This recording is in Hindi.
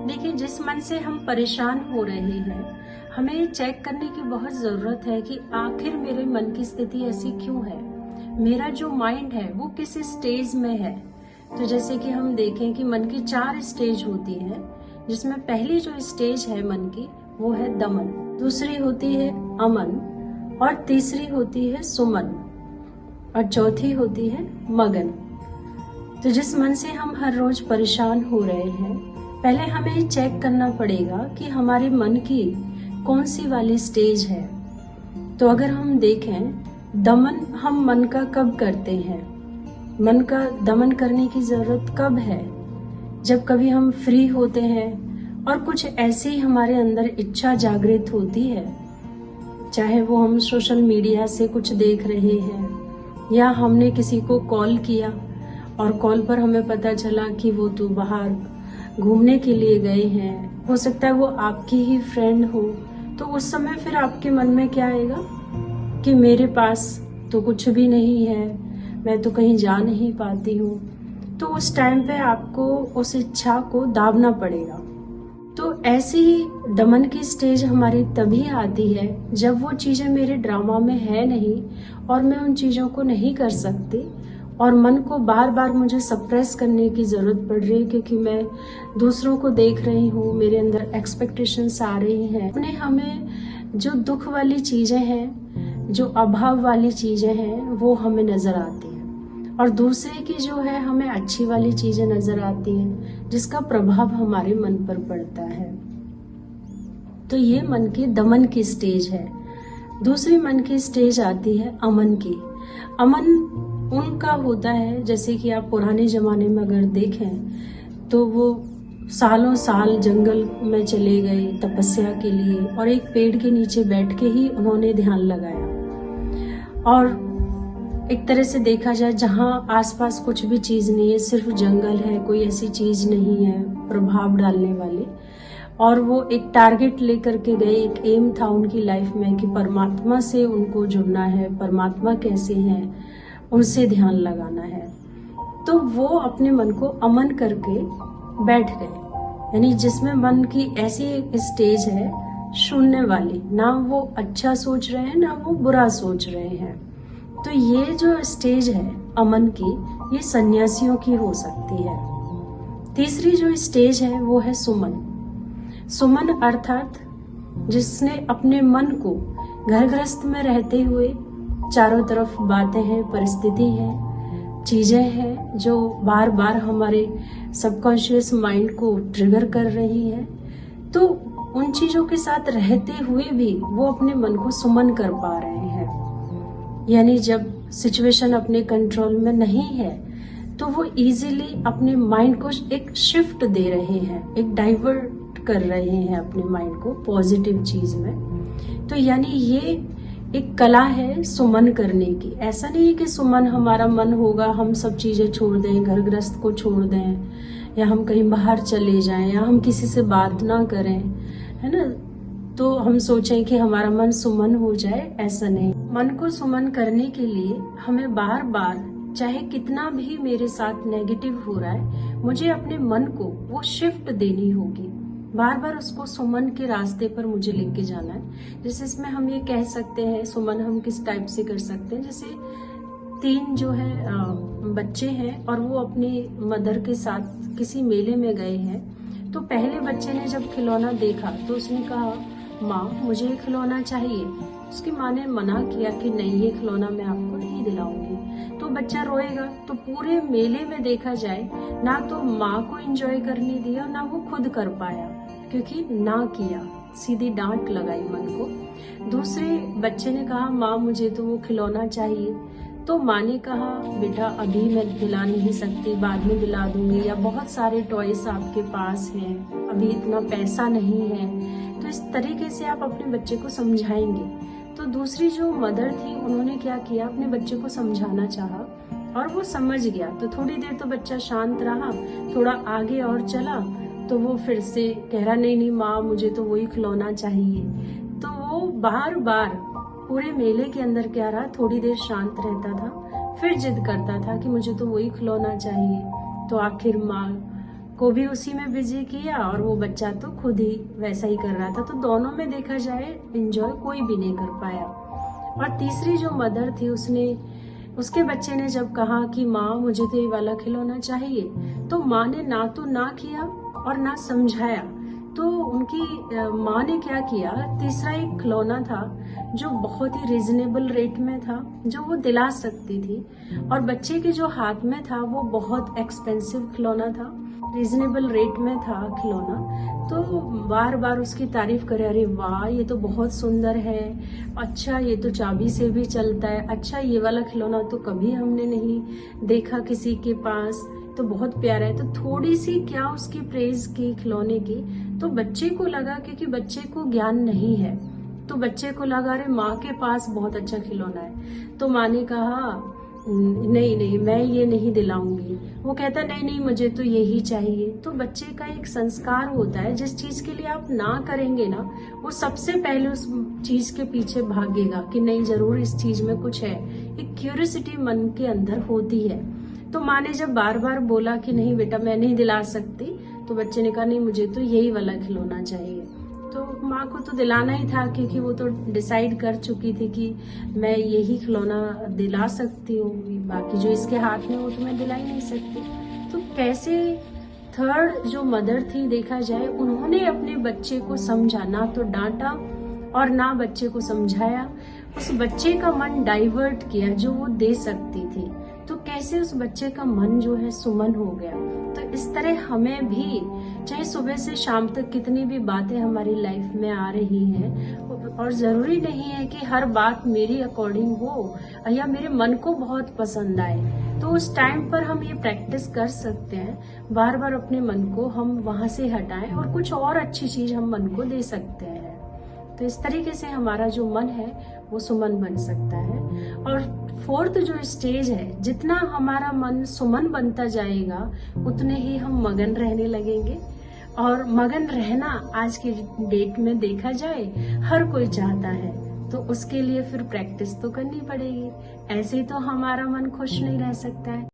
देखिए, जिस मन से हम परेशान हो रहे हैं, हमें चेक करने की बहुत ज़रूरत है कि आखिर मेरे मन की स्थिति ऐसी क्यों है। मेरा जो माइंड है वो किस स्टेज में है। तो जैसे कि हम देखें कि मन की 4 स्टेज होती हैं, जिसमें पहली जो स्टेज है मन की वो है दमन, दूसरी होती है अमन, और तीसरी होती है सुमन, और चौथी होती है मगन। तो जिस मन से हम हर रोज परेशान हो रहे हैं, पहले हमें चेक करना पड़ेगा कि हमारे मन की कौन सी वाली स्टेज है। तो अगर हम देखें, दमन हम मन का कब करते हैं, मन का दमन करने की जरूरत कब है? जब कभी हम फ्री होते हैं और कुछ ऐसी हमारे अंदर इच्छा जागृत होती है, चाहे वो हम सोशल मीडिया से कुछ देख रहे हैं या हमने किसी को कॉल किया और कॉल पर हमें पता चला कि वो तो बाहर घूमने के लिए गए हैं, हो सकता है वो आपकी ही फ्रेंड हो। तो उस समय फिर आपके मन में क्या आएगा कि मेरे पास तो कुछ भी नहीं है, मैं तो कहीं जा नहीं पाती हूँ। तो उस टाइम पे आपको उस इच्छा को दाबना पड़ेगा। तो ऐसी दमन की स्टेज हमारी तभी आती है जब वो चीजें मेरे ड्रामा में है नहीं और मैं उन चीजों को नहीं कर सकती, और मन को बार बार मुझे सप्रेस करने की जरूरत पड़ रही है क्योंकि मैं दूसरों को देख रही हूँ, मेरे अंदर एक्सपेक्टेशंस आ रही हैं। अपने हमें जो दुख वाली चीजें हैं, जो अभाव वाली चीजें हैं, वो हमें नजर आती हैं, और दूसरे की जो है हमें अच्छी वाली चीजें नजर आती हैं, जिसका प्रभाव हमारे मन पर पड़ता है। तो ये मन की दमन की स्टेज है। दूसरी मन की स्टेज आती है अमन की। अमन उनका होता है, जैसे कि आप पुराने जमाने में अगर देखें तो वो सालों साल जंगल में चले गए तपस्या के लिए, और एक पेड़ के नीचे बैठ के ही उन्होंने ध्यान लगाया। और एक तरह से देखा जाए, जहाँ आसपास कुछ भी चीज नहीं है, सिर्फ जंगल है, कोई ऐसी चीज नहीं है प्रभाव डालने वाली, और वो एक टारगेट लेकर के गए, एक एम था उनकी लाइफ में कि परमात्मा से उनको जुड़ना है, परमात्मा कैसे हैं उनसे ध्यान लगाना है। तो वो अपने मन को अमन करके बैठ गए, यानी जिसमें मन की ऐसी एक स्टेज है शून्य वाली, ना वो अच्छा सोच रहे हैं ना वो बुरा सोच रहे हैं। तो ये जो स्टेज है अमन की, ये सन्यासियों की हो सकती है। तीसरी जो स्टेज है वो है सुमन। सुमन अर्थात जिसने अपने मन को घर गृहस्थ में रहते हुए, चारों तरफ बातें हैं, परिस्थिति है, चीजें हैं जो बार बार हमारे सबकॉन्शियस माइंड को ट्रिगर कर रही है, तो उन चीजों के साथ रहते हुए भी वो अपने मन को सुमन कर पा रहे हैं। यानी जब सिचुएशन अपने कंट्रोल में नहीं है तो वो इजीली अपने माइंड को एक शिफ्ट दे रहे हैं, एक डाइवर्ट कर रहे हैं अपने माइंड को पॉजिटिव चीज में। तो यानी ये एक कला है सुमन करने की। ऐसा नहीं है कि सुमन हमारा मन होगा हम सब चीजें छोड़ दें, घर गृहस्थ को छोड़ दें, या हम कहीं बाहर चले जाएं, या हम किसी से बात ना करें, है ना, तो हम सोचें कि हमारा मन सुमन हो जाए। ऐसा नहीं। मन को सुमन करने के लिए हमें बार बार, चाहे कितना भी मेरे साथ नेगेटिव हो रहा है, मुझे अपने मन को वो शिफ्ट देनी होगी, बार बार उसको सुमन के रास्ते पर मुझे लेके जाना है। जैसे इसमें हम ये कह सकते हैं, सुमन हम किस टाइप से कर सकते हैं, जैसे 3 जो है बच्चे हैं और वो अपनी मदर के साथ किसी मेले में गए हैं। तो पहले बच्चे ने जब खिलौना देखा तो उसने कहा, माँ मुझे ये खिलौना चाहिए। उसकी माँ ने मना किया कि नहीं, ये खिलौना मैं आपको नहीं दिलाऊंगी। तो बच्चा रोएगा। तो पूरे मेले में देखा जाए, ना तो माँ को एंजॉय करने दिया, ना वो खुद कर पाया, क्योंकि ना किया, सीधी डांट लगाई मन को। दूसरे बच्चे ने कहा, माँ मुझे तो वो खिलौना चाहिए। तो माँ ने कहा, बेटा अभी मैं दिला नहीं सकती, बाद में दिला दूंगी, या बहुत सारे टॉयस आपके पास हैं, अभी इतना पैसा नहीं है। तो इस तरीके से आप अपने बच्चे को समझाएंगे। तो दूसरी जो मदर थी, उन्होंने क्या किया, अपने बच्चे को समझाना चाहा और वो समझ गया। तो थोड़ी देर तो बच्चा शांत रहा, थोड़ा आगे और चला तो वो फिर से कह रहा, नहीं नहीं माँ मुझे तो वही खिलौना चाहिए। तो वो बार बार पूरे मेले के अंदर क्या रहा, थोड़ी देर शांत रहता था, फिर जिद करता था कि मुझे तो वही खिलौना चाहिए। तो आखिर माँ को भी उसी में बिजी किया और वो बच्चा तो खुद ही वैसा ही कर रहा था। तो दोनों में देखा जाए एंजॉय कोई भी नहीं कर पाया। और तीसरी जो मदर थी, उसके बच्चे ने जब कहा कि माँ मुझे तो ये वाला खिलौना चाहिए, तो माँ ने ना तो ना किया और ना समझाया। तो उनकी माँ ने क्या किया, तीसरा एक खिलौना था जो बहुत ही रिजनेबल रेट में था, जो वो दिला सकती थी, और बच्चे के जो हाथ में था वो बहुत एक्सपेंसिव खिलौना था, रिजनेबल रेट में था खिलौना। तो बार बार उसकी तारीफ करे, अरे वाह ये तो बहुत सुंदर है, अच्छा ये तो चाबी से भी चलता है, अच्छा ये वाला खिलौना तो कभी हमने नहीं देखा किसी के पास, तो बहुत प्यारा है। तो थोड़ी सी क्या उसकी प्रेज की खिलौने की, तो बच्चे को लगा, क्योंकि बच्चे को ज्ञान नहीं है, तो बच्चे को लगा अरे माँ के पास बहुत अच्छा खिलौना है। तो माँ ने कहा नहीं नहीं मैं ये नहीं दिलाऊंगी। वो कहता नहीं नहीं मुझे तो यही चाहिए। तो बच्चे का एक संस्कार होता है, जिस चीज के लिए आप ना करेंगे ना, वो सबसे पहले उस चीज के पीछे भागेगा कि नहीं जरूर इस चीज में कुछ है। एक क्यूरियोसिटी मन के अंदर होती है। तो माँ ने जब बार बार बोला कि नहीं बेटा मैं नहीं दिला सकती, तो बच्चे ने कहा नहीं मुझे तो यही वाला खिलौना चाहिए। तो माँ को तो दिलाना ही था, क्योंकि वो तो डिसाइड कर चुकी थी कि मैं यही खिलौना दिला सकती हूँ, बाकी जो इसके हाथ में वो तो मैं दिला ही नहीं सकती। तो कैसे थर्ड जो मदर थी देखा जाए, उन्होंने अपने बच्चे को समझा, ना तो डांटा और ना बच्चे को समझाया, उस बच्चे का मन डाइवर्ट किया जो वो दे सकती थी। तो कैसे उस बच्चे का मन जो है सुमन हो गया। तो इस तरह हमें भी, चाहे सुबह से शाम तक कितनी भी बातें हमारी लाइफ में आ रही हैं, और जरूरी नहीं है कि हर बात मेरी अकॉर्डिंग हो या मेरे मन को बहुत पसंद आए। तो उस टाइम पर हम ये प्रैक्टिस कर सकते हैं, बार बार अपने मन को हम वहां से हटाएं और कुछ और अच्छी चीज हम मन को दे सकते हैं। तो इस तरीके से हमारा जो मन है वो सुमन बन सकता है। और फोर्थ जो स्टेज है, जितना हमारा मन सुमन बनता जाएगा उतने ही हम मगन रहने लगेंगे। और मगन रहना आज की डेट में देखा जाए हर कोई चाहता है, तो उसके लिए फिर प्रैक्टिस तो करनी पड़ेगी, ऐसे ही तो हमारा मन खुश नहीं रह सकता है।